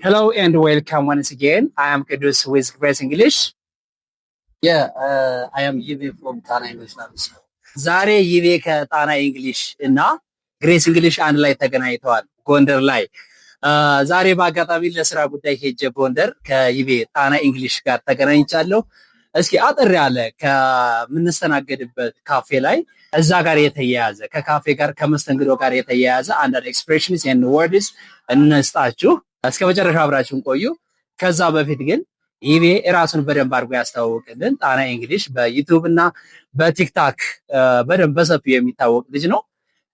Hello and welcome once again. I am Kudus with Grace English. I am Yive from Tana English Labs. ዛሬ ይቤ ከጣና እንግሊሽ እና ግሬስ እንግሊሽ አንድ ላይ ተገናኝተዋል ጎንደር ላይ። ዛሬ በአጋጣሚ ለስራ ጉዳይ ሄጄ ጎንደር ከይቤ ጣና እንግሊሽ ጋር ተገናኝቻለሁ። እስኪ አጥር ያለ ከምንስተናገድበት ካፌ ላይ እዛ ጋር የተያያዘ ከካፌ ጋር ከመስተንግዶ ጋር የተያያዘ አንዳንድ ኤክስፕሬሽንስ ኤንድ ወርድስ እንስጣችሁ። እስከ መጨረሻ አብራችሁን ቆዩ። ከዛ በፊት ግን ይቤ ራሱን በደንብ አድርጎ ያስተዋወቅልን ጣና እንግሊሽ በዩቲዩብ እና በቲክታክ በደንብ በሰፊው የሚታወቅ ልጅ ነው።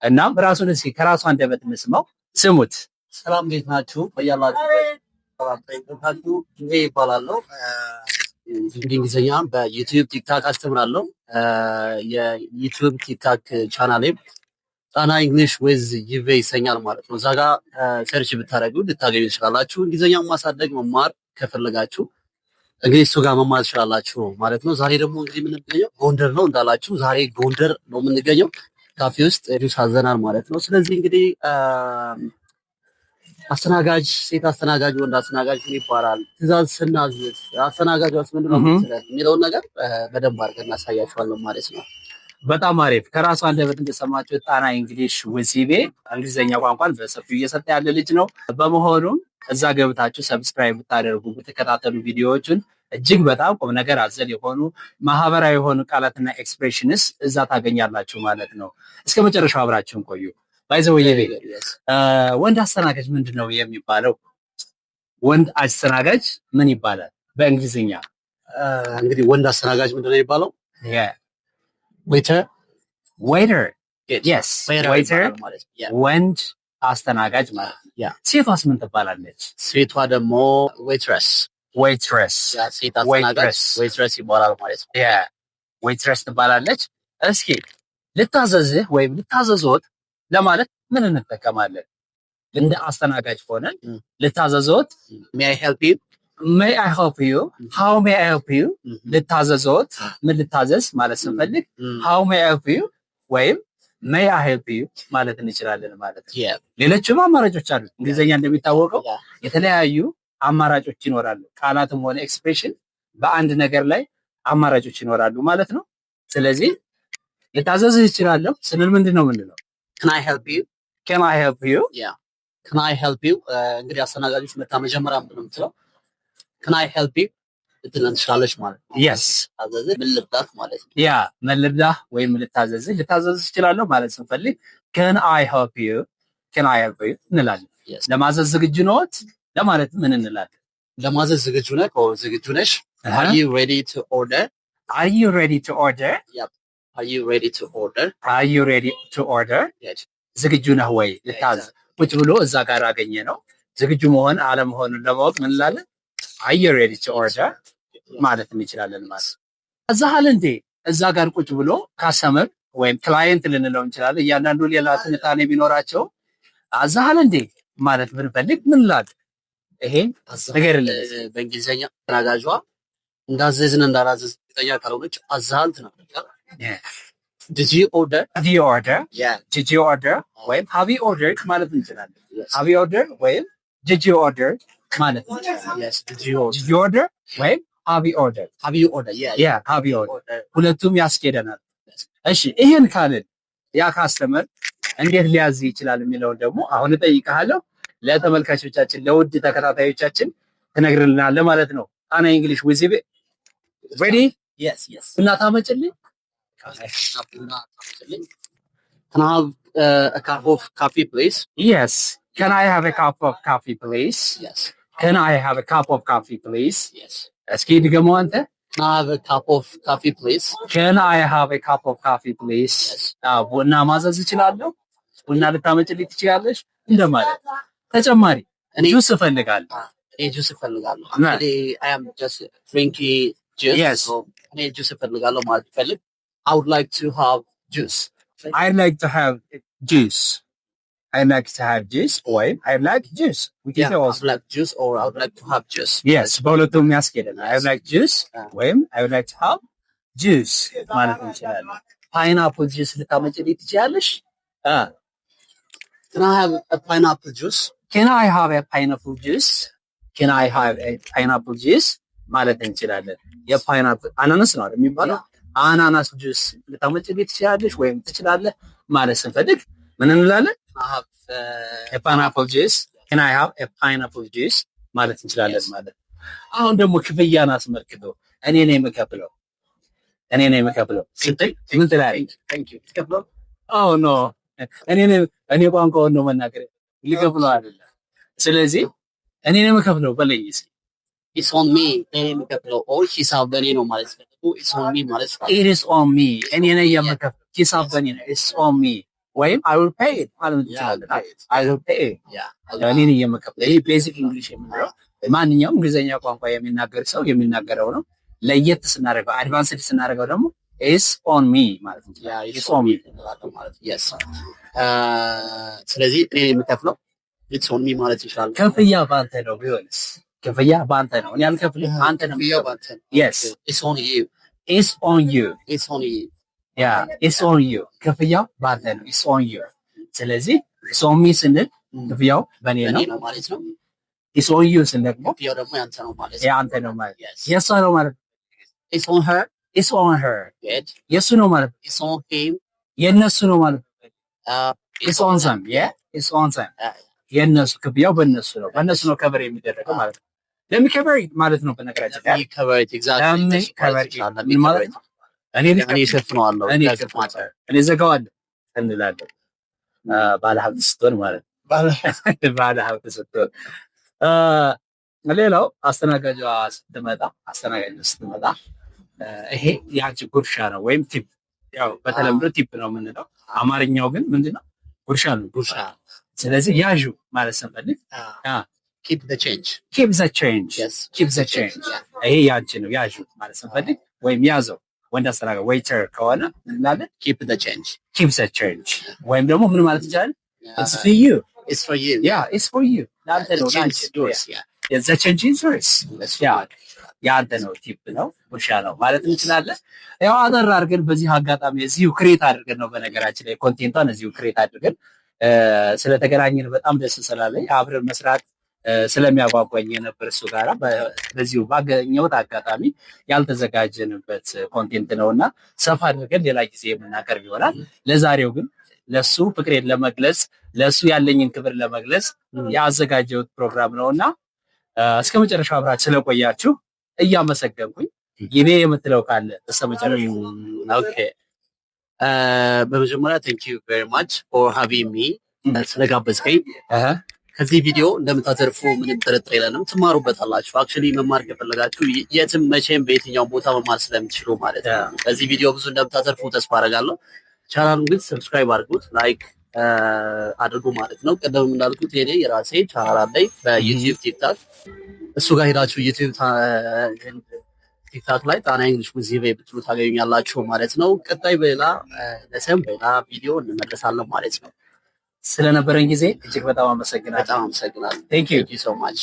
እናም ራሱን እስኪ ከራሱ አንደበት እንስማው። ስሙት። ሰላም እንዴት ናችሁ? በያላችሁ ይሄ ይባላለሁ። እንግሊዝኛ በዩቲዩብ ቲክታክ አስተምራለሁ። የዩቲዩብ ቲክታክ ቻናሌም ጣና እንግሊሽ ዊዝ ይቬ ይሰኛል ማለት ነው። እዛ ጋር ሰርች ብታደርጉ ልታገኙ ትችላላችሁ። እንግሊዝኛ ማሳደግ መማር ከፈለጋችሁ እንግዲህ እሱ ጋር መማር ትችላላችሁ ማለት ነው። ዛሬ ደግሞ እንግዲህ የምንገኘው ጎንደር ነው እንዳላችሁ፣ ዛሬ ጎንደር ነው የምንገኘው። ካፌ ውስጥ ጁስ አዘናል ማለት ነው። ስለዚህ እንግዲህ አስተናጋጅ፣ ሴት አስተናጋጅ፣ ወንድ አስተናጋጅ ምን ይባላል፣ ትእዛዝ ስናዝዝ አስተናጋጇስ ምንድነው የምትለው የሚለውን ነገር በደንብ አድርገን እናሳያችኋለን ማለት ነው። በጣም አሪፍ። ከራሱ አንደበት እንደሰማችሁ ጣና እንግሊሽ ዊዝ ይቤ እንግሊዝኛ ቋንቋን በሰፊው እየሰጠ ያለ ልጅ ነው። በመሆኑም እዛ ገብታችሁ ሰብስክራይብ ብታደርጉ ብትከታተሉ ቪዲዮዎችን እጅግ በጣም ቁም ነገር አዘል የሆኑ ማህበራዊ የሆኑ ቃላትና ኤክስፕሬሽንስ እዛ ታገኛላችሁ ማለት ነው። እስከ መጨረሻው አብራችሁን ቆዩ። ባይዘው ይቤ ወንድ አስተናጋጅ ምንድነው የሚባለው? ወንድ አስተናጋጅ ምን ይባላል በእንግሊዝኛ? እንግዲህ ወንድ አስተናጋጅ ምንድነው የሚባለው? ዌይተር yes ዌይተር ወንድ አስተናጋጅ ማለት ነው። ሴቷስ ምን ትባላለች? ሴቷ ደግሞ ዌይትረስ ሴት አስተናጋጅ ዌይትረስ ይባላል ማለት ነው። ዌይትረስ ትባላለች። እስኪ ልታዘዝህ ወይም ልታዘዞት ለማለት ምን እንጠቀማለን? እንደ አስተናጋጅ ሆነን ልታዘዞት may I help you how may I help you ልታዘዞት ምን ልታዘዝ ማለት ስንፈልግ how may I help you ወይም may I help you ማለት እንችላለን ማለት ነው። ሌሎችም አማራጮች አሉ። እንግሊዝኛ እንደሚታወቀው የተለያዩ አማራጮች ይኖራሉ። ቃላትም ሆነ ኤክስፕሬሽን በአንድ ነገር ላይ አማራጮች ይኖራሉ ማለት ነው። ስለዚህ ልታዘዝህ እችላለሁ ስንል ምንድነው የምንለው? can I help you can I help you can I help you እንግዲህ አስተናጋጆች መታ መጀመሪያ ምንድነው የምትለው? can I help you ልትለን ትችላለች ማለት ነው። yes ታዘዝህ ምን ልርዳህ ማለት ነው። ምን ልርዳህ ወይም ልታዘዝህ እችላለሁ ማለት ስንፈልግ can I help you እንላለን። ለማዘዝ ዝግጁ ነዎት ለማለት ምን እንላለን? ለማዘዝ ዝግጁ ነህ ዝግጁ ነሽ? are you ready to order are you ready to order are you ready to order are you ready to order ዝግጁ ነህ ወይ ልታዘዝ? ቁጭ ብሎ እዛ ጋር አገኘ ነው ዝግጁ መሆን አለመሆኑን ለማወቅ ምን እንላለን? are you ready to order ማለት እንችላለን ማለት አዛሃል እንዴ እዛ ጋር ቁጭ ብሎ ካስተመር ወይም ክላይንት ልንለው እንችላለን። እያንዳንዱ ሌላ ትንታኔ ቢኖራቸው አዛሃል እንዴ ማለት ብንፈልግ ምን እንላለን? ይሄ ነገርልኝ በእንግሊዝኛ ተናጋጇ እንዳዘዝን እንዳላዘዝ ጠያ ካልሆነች አዛሃል ትናገራለች። did you order did you order ወይም have you ordered ማለት እንችላለን። have you ordered ወይም did you order ማለት ነው። did you order ወይም have you ordered have you ordered ሁለቱም ያስኬደናል። እሺ ይሄን ካልን ያ ካስተመር እንዴት ሊያዝ ይችላል የሚለውን ደግሞ አሁን እጠይቅሃለሁ። ለተመልካቾቻችን ለውድ ተከታታዮቻችን ትነግርልናለህ ማለት ነው። ጣና እንግሊሽ ዊዝ ይቤ ready yes እና ታመጭልኝ can I have a cup of coffee please? yes can I have a cup of coffee please? can I have a cup of coffee please? እስኪ ድገመው አንተ። can I have a cup of coffee please? can I have a cup of coffee please? ቡና ማዘዝ እችላለሁ? ቡና ልታመጭልኝ ትችላለሽ እንደማለት። ተጨማሪ ጁስ እፈልጋለሁ ጁስ እፈልጋለሁ I am just drinking juice so እኔ ጁስ እፈልጋለሁ ማለት ፈልግ I would like to have juice I'd like to have juice I like juice or I like juice we can say also like juice or I would like to have juice yes በሁለቱም ያስኬደናል። I like juice ወይም I would like to have juice ማለት እንችላለን። ፓይናፕል ጁስ ልታመጭልኝ ትችላለሽ? can I have a pineapple juice? can I have a pineapple juice? can I have a pineapple juice ማለት እንችላለን። የፓይናፕል አናናስ ነው አይደል የሚባለው? አናናስ ጁስ ልታመጭልኝ ትችላለሽ ወይም ትችላለህ ማለት ስንፈልግ ምን እንላለን? a pineapple juice can I have a pineapple juice ማለት እንችላለን ማለት። አሁን ደግሞ ክፍያን አስመልክቶ እኔ ነኝ የምከፍለው ምን ትላለህ? oh no እኔ ቋንቋውን ነው መናገር ልከፍለው አይደለም። ስለዚህ እኔ ነኝ የምከፍለው በለኝ እስኪ። it's on me እኔ የምከፍለው or ሂሳብ በእኔ ነው ማለት ነው። it's on me ማለት ነው። it is on me እኔ ነኝ የምከፍለው ሂሳብ በእኔ ነው። it's on me ወይም I will pay it ማለት እንችላለን። I will pay it እኔ ነኝ የምከፍለው። ይሄ ቤዚክ እንግሊሽ የምንለው ማንኛውም እንግሊዘኛ ቋንቋ የሚናገር ሰው የሚናገረው ነው። ለየት ስናደርገው አድቫንስድ ስናደርገው ደግሞ is on me ማለት ነው። it's on me ማለት yes ስለዚህ እኔ የምከፍለው it's on me ማለት ይችላል። ክፍያ ባንተ ነው ቢሆንስ? ክፍያ ባንተ ነው። እኔ አልከፍልም፣ አንተ ነው የምከፍለው። yes it's on you it's on you it's on you it's on you ክፍያው ባንተ ነው። it's on you ስለዚህ it's on me ስንል ክፍያው በእኔ ነው ማለት ነው። it's on you ስንል ደግሞ ክፍያው ደግሞ ያንተ ነው ማለት ነው። ያንተ ነው ማለት የእሷ ነው ማለት it's on her it's on her የእሱ ነው ማለት it's on him የእነሱ ነው ማለት it's on them it's on them የእነሱ ክፍያው በእነሱ ነው ከበር የሚደረገው ማለት ነው። ለሚከበር ማለት ነው። በነገራችን ላይ ከበር exactly ማለት ነው። እኔ እሸፍነዋለሁ እኔ ዘጋዋለሁ እንላለን። ባለሀብት ስትሆን ማለት ነው። ባለሀብት ስትሆን ሌላው አስተናጋጇ ስትመጣ ይሄ ያንቺ ጉርሻ ነው ወይም ቲፕ። ያው በተለምዶ ቲፕ ነው የምንለው፣ አማርኛው ግን ምንድነው? ጉርሻ ነው። ስለዚህ ያዡ ማለት ስንፈልግ keep the change ይሄ ያንቺ ነው ያዡ ማለት ስንፈልግ ወይም ያዘው ወንድ አስተናጋጅ ዌይተር ከሆነ እንላለን keep the change ወይም ደግሞ ምን ማለት እንችላለን? it's for you ለአንተ ነው the change is yours ያንተ ነው ቲፕ ነው ጉርሻ ነው ማለት እንችላለን። ያው አጠር አድርገን በዚህ አጋጣሚ እዚሁ ክሬት አድርገን ነው በነገራችን ላይ ኮንቴንቷን እዚሁ ክሬት አድርገን ስለተገናኘን በጣም ደስ ስላለኝ አብረን መስራት ስለሚያጓጓኝ ነበር እሱ ጋራ በዚሁ ባገኘሁት አጋጣሚ ያልተዘጋጀንበት ኮንቴንት ነውና ሰፋ አድርገን ሌላ ጊዜ የምናቀርብ ይሆናል። ለዛሬው ግን ለሱ ፍቅሬን ለመግለጽ ለሱ ያለኝን ክብር ለመግለጽ ያዘጋጀሁት ፕሮግራም ነውና እስከ መጨረሻው አብራችሁ ስለቆያችሁ እያመሰገንኩኝ ይቤ የምትለው ካለ ተሰመጨረሽ። ኦኬ በመጀመሪያ thank you very much for having me ስለጋበዝከኝ። ከዚህ ቪዲዮ እንደምታተርፉ ምንም ጥርጥር የለንም። ትማሩበታላችሁ። አክቹሊ መማር ከፈለጋችሁ የትም መቼም በየትኛው ቦታ መማር ስለምትችሉ ማለት ነው። ከዚህ ቪዲዮ ብዙ እንደምታተርፉ ተስፋ አደርጋለሁ። ቻናሉን ግን ሰብስክራይብ አድርጉት፣ ላይክ አድርጉ ማለት ነው። ቀደም እንዳልኩት የኔ የራሴ ቻናል አለኝ በዩቲዩብ ቲክታክ። እሱ ጋር ሄዳችሁ ዩቲዩብ ቲክታክ ላይ ጣና እንግሊሽ ዊዝ ሂቤ ብትሉ ታገኙኛላችሁ ማለት ነው። ቀጣይ በሌላ ቪዲዮ እንመለሳለን ማለት ነው። ስለነበረን ጊዜ እጅግ በጣም አመሰግናለሁ። Thank you Thank you so much.